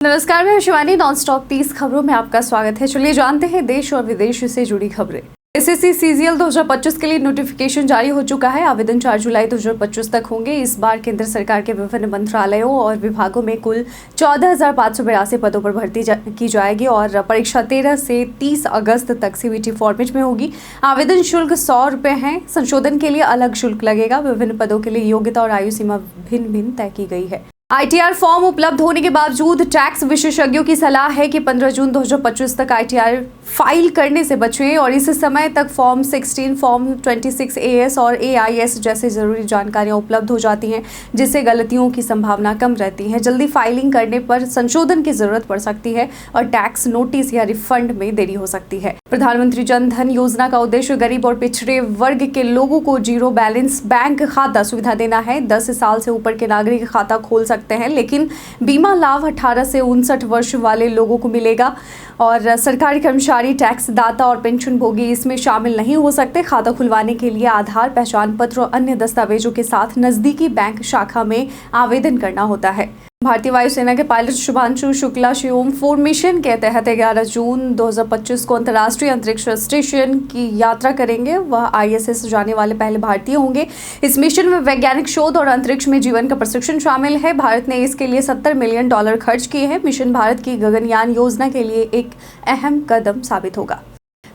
नमस्कार, मैं Shivani. Non stop 30 खबरों में आपका स्वागत है। चलिए जानते हैं देश और विदेश से जुड़ी खबरें। एसएससी सीजीएल 2025 के लिए नोटिफिकेशन जारी हो चुका है। आवेदन 4 जुलाई 2025 तक होंगे। इस बार केंद्र सरकार के विभिन्न मंत्रालयों और विभागों में कुल 14,582 पदों पर भर्ती की जाएगी और परीक्षा 13 से 30 अगस्त तक सीबीटी फॉर्मेट में होगी। आवेदन शुल्क 100 रुपये है। संशोधन के लिए अलग शुल्क लगेगा। विभिन्न पदों के लिए योग्यता और आयु सीमा भिन्न तय की गई है। आईटीआर फॉर्म उपलब्ध होने के बावजूद टैक्स विशेषज्ञों की सलाह है कि 15 जून 2025 तक आईटीआर फाइल करने से बचें और इस समय तक फॉर्म 16, फॉर्म 26 एएस और एआईएस जैसे जरूरी जानकारियां उपलब्ध हो जाती हैं, जिससे गलतियों की संभावना कम रहती है। जल्दी फाइलिंग करने पर संशोधन की जरूरत पड़ सकती है और टैक्स नोटिस या रिफंड में देरी हो सकती है। प्रधानमंत्री जन धन योजना का उद्देश्य गरीब और पिछड़े वर्ग के लोगों को जीरो बैलेंस बैंक खाता सुविधा देना है। 10 साल से ऊपर के नागरिक खाता खोल सकते हैं, लेकिन बीमा लाभ 18 से 59 वर्ष वाले लोगों को मिलेगा और सरकारी कर्मचारी, टैक्स दाता और पेंशन भोगी इसमें शामिल नहीं हो सकते। खाता खुलवाने के लिए आधार, पहचान पत्र और अन्य दस्तावेजों के साथ नजदीकी बैंक शाखा में आवेदन करना होता है। भारतीय वायुसेना के पायलट शुभांशु शुक्ला शिवम 4 मिशन के तहत 11 जून 2025 को अंतर्राष्ट्रीय अंतरिक्ष स्टेशन की यात्रा करेंगे। वह आईएसएस जाने वाले पहले भारतीय होंगे। इस मिशन में वैज्ञानिक शोध और अंतरिक्ष में जीवन का प्रशिक्षण शामिल है। भारत ने इसके लिए $70 मिलियन खर्च किए हैं। मिशन भारत की गगनयान योजना के लिए एक अहम कदम साबित होगा।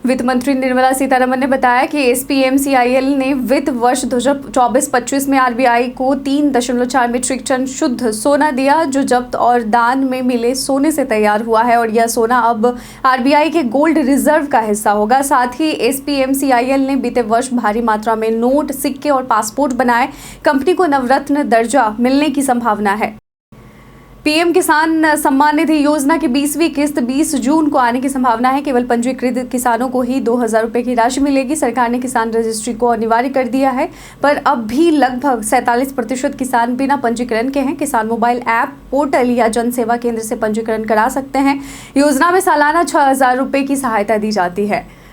वित्त मंत्री निर्मला सीतारमण ने बताया कि एसपीएमसीआईएल ने वित्त वर्ष 2024-25 में आरबीआई को 3.4 मीट्रिक टन शुद्ध सोना दिया, जो जब्त और दान में मिले सोने से तैयार हुआ है और यह सोना अब आरबीआई के गोल्ड रिजर्व का हिस्सा होगा। साथ ही एसपीएमसीआईएल ने बीते वर्ष भारी मात्रा में नोट, सिक्के और पासपोर्ट बनाए। कंपनी को नवरत्न दर्जा मिलने की संभावना है। पीएम किसान सम्मान निधि योजना की 20वीं किस्त 20 जून को आने की संभावना है। केवल पंजीकृत किसानों को ही 2,000 रुपये की राशि मिलेगी। सरकार ने किसान रजिस्ट्री को अनिवार्य कर दिया है, पर अब भी लगभग 47% किसान बिना पंजीकरण के हैं। किसान मोबाइल ऐप, पोर्टल या जन सेवा केंद्र से पंजीकरण करा सकते हैं। योजना में सालाना 6,000 रुपये की सहायता दी जाती है।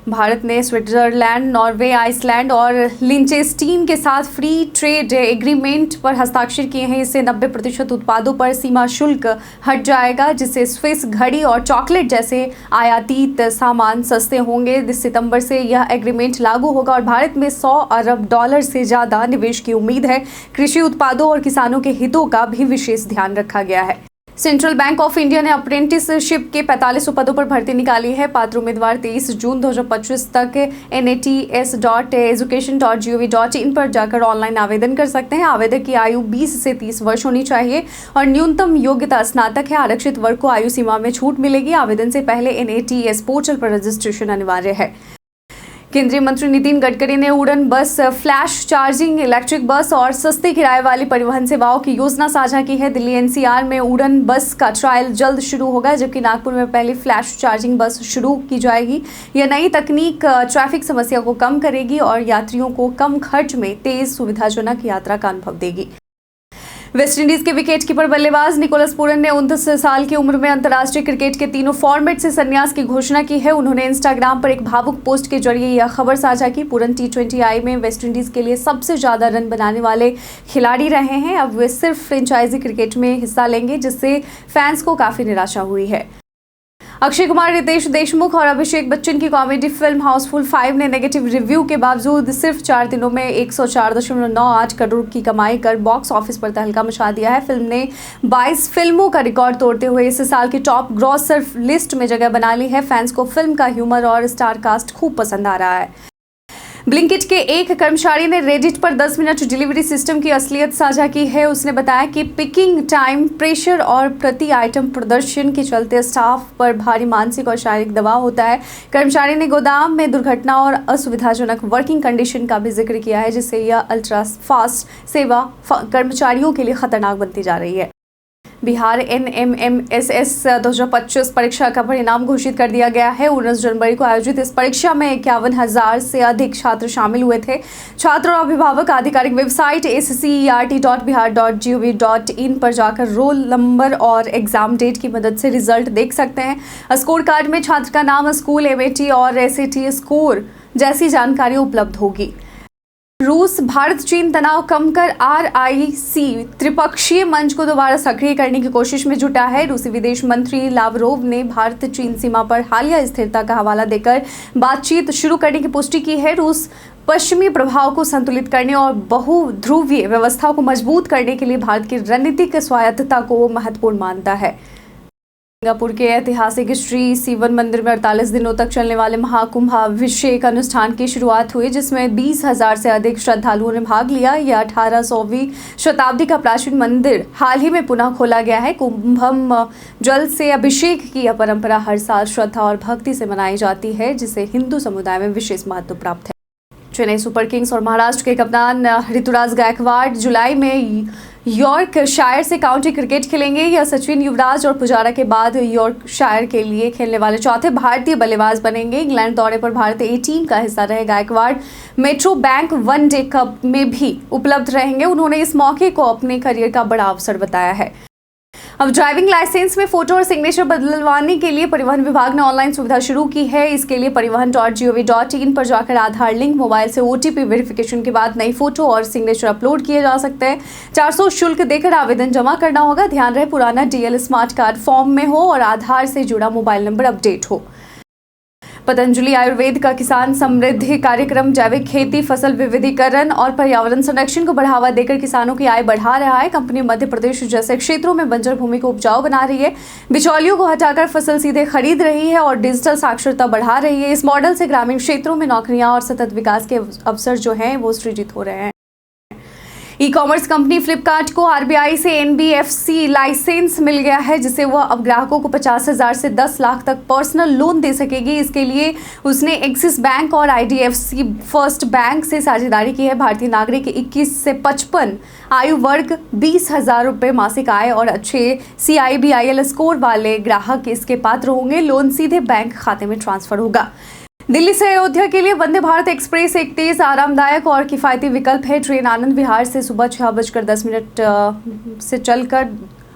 भारत ने स्विट्जरलैंड, नॉर्वे, आइसलैंड और लिंचेस्टीन के साथ फ्री ट्रेड एग्रीमेंट पर हस्ताक्षर किए हैं। इससे 90% उत्पादों पर सीमा शुल्क हट जाएगा, जिससे स्विस घड़ी और चॉकलेट जैसे आयातित सामान सस्ते होंगे। सितंबर से यह एग्रीमेंट लागू होगा और भारत में $100 अरब से ज़्यादा निवेश की उम्मीद है। कृषि उत्पादों और किसानों के हितों का भी विशेष ध्यान रखा गया है। सेंट्रल बैंक ऑफ इंडिया ने अप्रेंटिसशिप के 4500 पदों पर भर्ती निकाली है। पात्र उम्मीदवार 23 जून 2025 तक nats.education.gov.in पर जाकर ऑनलाइन आवेदन कर सकते हैं। आवेदक की आयु 20 से 30 वर्ष होनी चाहिए और न्यूनतम योग्यता स्नातक है। आरक्षित वर्ग को आयु सीमा में छूट मिलेगी। आवेदन से पहले NATS पोर्टल पर रजिस्ट्रेशन अनिवार्य है। केंद्रीय मंत्री नितिन गडकरी ने उड़न बस, फ्लैश चार्जिंग इलेक्ट्रिक बस और सस्ते किराए वाली परिवहन सेवाओं की योजना साझा की है। दिल्ली NCR में उड़न बस का ट्रायल जल्द शुरू होगा, जबकि नागपुर में पहली फ्लैश चार्जिंग बस शुरू की जाएगी। यह नई तकनीक ट्रैफिक समस्या को कम करेगी और यात्रियों को कम खर्च में तेज, सुविधाजनक यात्रा का अनुभव देगी। वेस्टइंडीज के विकेट कीपर बल्लेबाज निकोलस पूरन ने 29 साल की उम्र में अंतर्राष्ट्रीय क्रिकेट के तीनों फॉर्मेट से संन्यास की घोषणा की है। उन्होंने इंस्टाग्राम पर एक भावुक पोस्ट के जरिए यह खबर साझा की। पूरन T20I में वेस्टइंडीज के लिए सबसे ज्यादा रन बनाने वाले खिलाड़ी रहे हैं। अब वे सिर्फ फ्रेंचाइजी क्रिकेट में हिस्सा लेंगे, जिससे फैंस को काफी निराशा हुई है। अक्षय कुमार, रितेश देशमुख और अभिषेक बच्चन की कॉमेडी फिल्म हाउसफुल 5 ने नेगेटिव रिव्यू के बावजूद सिर्फ 4 दिनों में 104.98 करोड़ की कमाई कर बॉक्स ऑफिस पर तहलका मचा दिया है। फिल्म ने 22 फिल्मों का रिकॉर्ड तोड़ते हुए इस साल की टॉप ग्रॉसर लिस्ट में जगह बना ली है। फैंस को फिल्म का ह्यूमर और स्टार कास्ट खूब पसंद आ रहा है। ब्लिंकिट के एक कर्मचारी ने रेडिट पर 10 मिनट डिलीवरी सिस्टम की असलियत साझा की है। उसने बताया कि पिकिंग टाइम, प्रेशर और प्रति आइटम प्रदर्शन के चलते स्टाफ पर भारी मानसिक और शारीरिक दबाव होता है। कर्मचारी ने गोदाम में दुर्घटना और असुविधाजनक वर्किंग कंडीशन का भी जिक्र किया है, जिससे यह अल्ट्रा फास्ट सेवा कर्मचारियों के लिए खतरनाक बनती जा रही है। बिहार NMMSS 2025 परीक्षा का परिणाम घोषित कर दिया गया है। 19 जनवरी को आयोजित इस परीक्षा में 51,000 से अधिक छात्र शामिल हुए थे। छात्र और अभिभावक आधिकारिक वेबसाइट scert.bihar.gov.in पर जाकर रोल नंबर और एग्जाम डेट की मदद से रिजल्ट देख सकते हैं। स्कोर कार्ड में छात्र का नाम, स्कूल, MAT और SAT स्कोर जैसी जानकारी उपलब्ध होगी। रूस भारत चीन तनाव कम कर RIC त्रिपक्षीय मंच को दोबारा सक्रिय करने की कोशिश में जुटा है। रूसी विदेश मंत्री लावरोव ने भारत चीन सीमा पर हालिया स्थिरता का हवाला देकर बातचीत शुरू करने की पुष्टि की है। रूस पश्चिमी प्रभाव को संतुलित करने और बहुध्रुवीय व्यवस्था को मजबूत करने के लिए भारत की रणनीतिक स्वायत्तता को महत्वपूर्ण मानता है। सिंगापुर के ऐतिहासिक श्री शिवन मंदिर में 48 दिनों तक चलने वाले महाकुंभाभिषेक अनुष्ठान की शुरुआत हुई, जिसमें 20,000 से अधिक श्रद्धालुओं ने भाग लिया। यह 1800वीं शताब्दी का प्राचीन मंदिर हाल ही में पुनः खोला गया है। कुंभम जल से अभिषेक की यह परंपरा हर साल श्रद्धा और भक्ति से मनाई जाती है, जिसे हिंदू समुदाय में विशेष महत्व प्राप्त है। चेन्नई सुपर किंग्स और महाराष्ट्र के कप्तान ऋतुराज गायकवाड़ जुलाई में यॉर्कशायर से काउंटी क्रिकेट खेलेंगे। यह सचिन, युवराज और पुजारा के बाद यॉर्कशायर के लिए खेलने वाले चौथे भारतीय बल्लेबाज बनेंगे। इंग्लैंड दौरे पर भारतीय टीम का हिस्सा रहे Gaikwad metro bank one day cup में भी उपलब्ध रहेंगे। उन्होंने इस मौके को अपने करियर का बड़ा अवसर बताया है। अब ड्राइविंग लाइसेंस में फोटो और सिग्नेचर बदलवाने के लिए परिवहन विभाग ने ऑनलाइन सुविधा शुरू की है। इसके लिए परिवहन.gov.in पर जाकर आधार लिंक, मोबाइल से OTP वेरिफिकेशन के बाद नई फोटो और सिग्नेचर अपलोड किए जा सकते हैं। 400 शुल्क देकर आवेदन जमा करना होगा। ध्यान रहे पुराना DL स्मार्ट कार्ड फॉर्म में हो और आधार से जुड़ा मोबाइल नंबर अपडेट हो। पतंजलि आयुर्वेद का किसान समृद्धि कार्यक्रम जैविक खेती, फसल विविधीकरण और पर्यावरण संरक्षण को बढ़ावा देकर किसानों की आय बढ़ा रहा है। कंपनी मध्य प्रदेश जैसे क्षेत्रों में बंजर भूमि को उपजाऊ बना रही है, बिचौलियों को हटाकर फसल सीधे खरीद रही है और डिजिटल साक्षरता बढ़ा रही है। इस मॉडल से ग्रामीण क्षेत्रों में नौकरियां और सतत विकास के अवसर जो हैं वो सृजित हो रहे हैं। ई-कॉमर्स कंपनी फ्लिपकार्ट को RBI से NBFC लाइसेंस मिल गया है, जिससे वह अब ग्राहकों को 50,000 से 10 लाख तक पर्सनल लोन दे सकेगी। इसके लिए उसने एक्सिस बैंक और IDFC फर्स्ट बैंक से साझेदारी की है। भारतीय नागरिक 21 से 55 आयु वर्ग 20,000 रुपये मासिक आय और अच्छे CIBIL स्कोर वाले ग्राहक इसके पात्र होंगे। लोन सीधे बैंक खाते में ट्रांसफर होगा। दिल्ली से अयोध्या के लिए वंदे भारत एक्सप्रेस एक तेज, आरामदायक और किफ़ायती विकल्प है। ट्रेन आनंद विहार से सुबह 6:10 से चलकर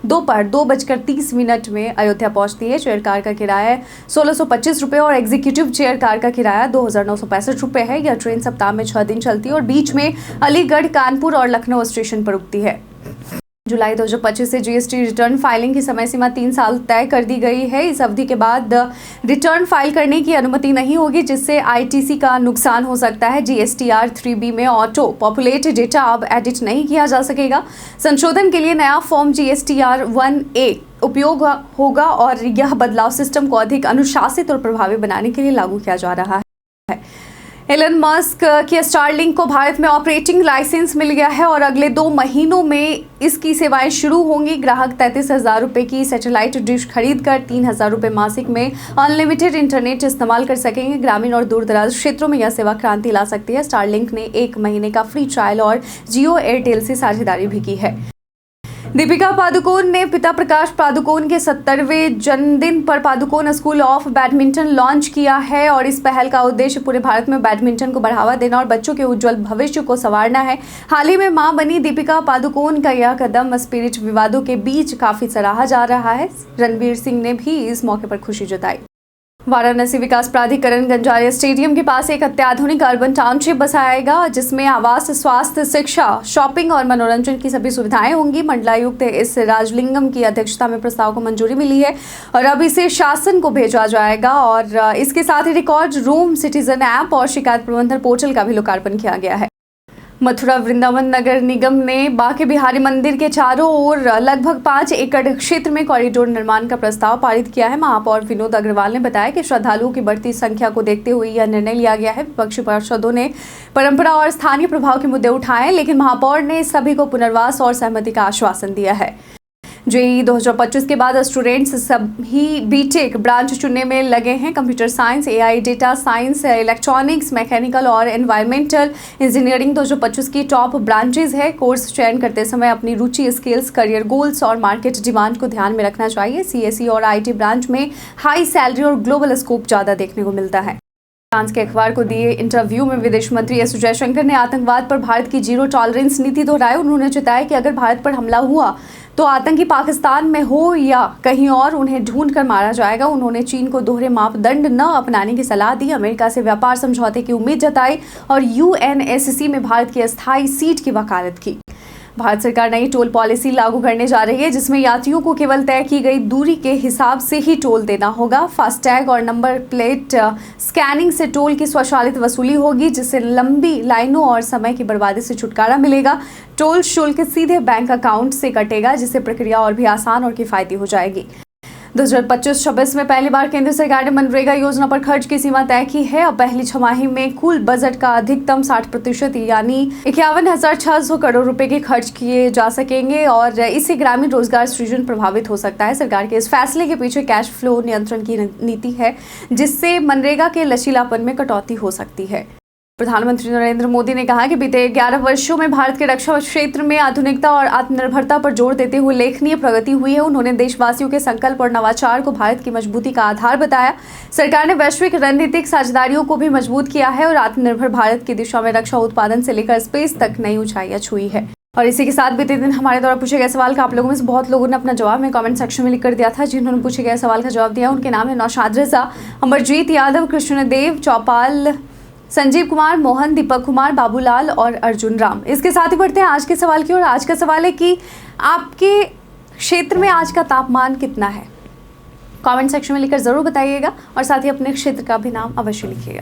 दोपहर 2:30 में अयोध्या पहुंचती है। चेयर कार का किराया 1,625 रुपये और एग्जीक्यूटिव चेयर कार का किराया 2,965 रुपये है। यह ट्रेन सप्ताह में 6 दिन चलती है और बीच में अलीगढ़, कानपुर और लखनऊ स्टेशन पर रुकती है। जुलाई 2025 से GST रिटर्न फाइलिंग की समय सीमा 3 साल तय कर दी गई है। इस अवधि के बाद रिटर्न फाइल करने की अनुमति नहीं होगी, जिससे ITC का नुकसान हो सकता है। GSTR 3B में ऑटो पॉपुलेट डेटा अब एडिट नहीं किया जा सकेगा। संशोधन के लिए नया फॉर्म GSTR 1A उपयोग होगा और यह बदलाव सिस्टम को अधिक अनुशासित और प्रभावी बनाने के लिए लागू किया जा रहा है। एलन मस्क के स्टारलिंक को भारत में ऑपरेटिंग लाइसेंस मिल गया है और अगले 2 महीनों में इसकी सेवाएं शुरू होंगी। ग्राहक 33,000 रुपये की सैटेलाइट डिश खरीदकर 3,000 रुपये मासिक में अनलिमिटेड इंटरनेट इस्तेमाल कर सकेंगे। ग्रामीण और दूरदराज क्षेत्रों में यह सेवा क्रांति ला सकती है। स्टारलिंक ने 1 महीने का फ्री ट्रायल और जियो एयरटेल से साझेदारी भी की है। दीपिका पादुकोण ने पिता प्रकाश पादुकोण के 70वें जन्मदिन पर Padukone school of badminton launch किया है और इस पहल का उद्देश्य पूरे भारत में बैडमिंटन को बढ़ावा देना और बच्चों के उज्जवल भविष्य को संवारना है। हाल ही में मां बनी दीपिका पादुकोण का यह कदम स्पिरिट विवादों के बीच काफी सराहा जा रहा है। रणवीर सिंह ने भी इस मौके पर खुशी जताई। वाराणसी विकास प्राधिकरण गंजारिया स्टेडियम के पास एक अत्याधुनिक अर्बन टाउनशिप बसाएगा, जिसमें आवास, स्वास्थ्य, शिक्षा, शॉपिंग और मनोरंजन की सभी सुविधाएं होंगी। मंडलायुक्त इस राजलिंगम की अध्यक्षता में प्रस्ताव को मंजूरी मिली है और अब इसे शासन को भेजा जाएगा और इसके साथ ही रिकॉर्ड रूम, सिटीजन ऐप और शिकायत प्रबंधन पोर्टल का भी लोकार्पण किया गया है। मथुरा वृंदावन नगर निगम ने बांके बिहारी मंदिर के चारों ओर लगभग 5 एकड़ क्षेत्र में कॉरिडोर निर्माण का प्रस्ताव पारित किया है। महापौर विनोद अग्रवाल ने बताया कि श्रद्धालुओं की बढ़ती संख्या को देखते हुए यह निर्णय लिया गया है। विपक्षी पार्षदों ने परंपरा और स्थानीय प्रभाव के मुद्दे उठाए, लेकिन महापौर ने सभी को पुनर्वास और सहमति का आश्वासन दिया है। JEE 2025 के बाद स्टूडेंट्स सभी बीटेक ब्रांच चुनने में लगे हैं। Computer science, AI, data science, electronics, mechanical और एनवायरमेंटल इंजीनियरिंग 2025 की टॉप ब्रांचेज है। कोर्स चयन करते समय अपनी रुचि, स्किल्स, करियर गोल्स और मार्केट डिमांड को ध्यान में रखना चाहिए। CSE और IT ब्रांच में हाई सैलरी और ग्लोबल स्कोप ज़्यादा देखने को मिलता है। फ्रांस के अखबार को दिए इंटरव्यू में विदेश मंत्री एस जयशंकर ने आतंकवाद पर भारत की जीरो टॉलरेंस नीति दोहराई। उन्होंने चेताया कि अगर भारत पर हमला हुआ तो आतंकी पाकिस्तान में हो या कहीं और, उन्हें ढूंढ कर मारा जाएगा। उन्होंने चीन को दोहरे मापदंड न अपनाने की सलाह दी, अमेरिका से व्यापार समझौते की उम्मीद जताई और यूएनएससी में भारत की अस्थायी सीट की वकालत की। भारत सरकार नई टोल पॉलिसी लागू करने जा रही है, जिसमें यात्रियों को केवल तय की गई दूरी के हिसाब से ही टोल देना होगा। फास्टैग और नंबर प्लेट स्कैनिंग से टोल की स्वचालित वसूली होगी, जिससे लंबी लाइनों और समय की बर्बादी से छुटकारा मिलेगा। टोल शुल्क सीधे बैंक अकाउंट से कटेगा, जिससे प्रक्रिया और भी आसान और किफायती हो जाएगी। 2025-26 में पहली बार केंद्र सरकार ने मनरेगा योजना पर खर्च की सीमा तय की है। अब पहली छमाही में कुल बजट का अधिकतम 60% यानी 51,600 करोड़ रुपए के खर्च किए जा सकेंगे और इससे ग्रामीण रोजगार सृजन प्रभावित हो सकता है। सरकार के इस फैसले के पीछे कैश फ्लो नियंत्रण की नीति है, जिससे मनरेगा के लचीलापन में कटौती हो सकती है। प्रधानमंत्री नरेंद्र मोदी ने कहा कि बीते 11 वर्षों में भारत के रक्षा क्षेत्र में आधुनिकता और आत्मनिर्भरता पर जोर देते हुए उल्लेखनीय प्रगति हुई है। उन्होंने देशवासियों के संकल्प और नवाचार को भारत की मजबूती का आधार बताया। सरकार ने वैश्विक रणनीतिक साझेदारियों को भी मजबूत किया है और आत्मनिर्भर भारत की दिशा में रक्षा उत्पादन से लेकर स्पेस तक नई ऊंचाइयां छुई है। और इसी के साथ बीते दिन हमारे द्वारा पूछे गए सवाल का आप लोगों में से बहुत लोगों ने अपना जवाब में कमेंट सेक्शन में लिख कर दिया था। जिन्होंने पूछे गए सवाल का जवाब दिया उनके नाम है नौशाद रजा, अमरजीत यादव, कृष्णदेव चौपाल, संजीव कुमार, मोहन, दीपक कुमार, बाबूलाल और अर्जुन राम। इसके साथ ही बढ़ते हैं आज के सवाल की ओर। आज का सवाल है कि आपके क्षेत्र में आज का तापमान कितना है? कमेंट सेक्शन में लिखकर जरूर बताइएगा और साथ ही अपने क्षेत्र का भी नाम अवश्य लिखिएगा।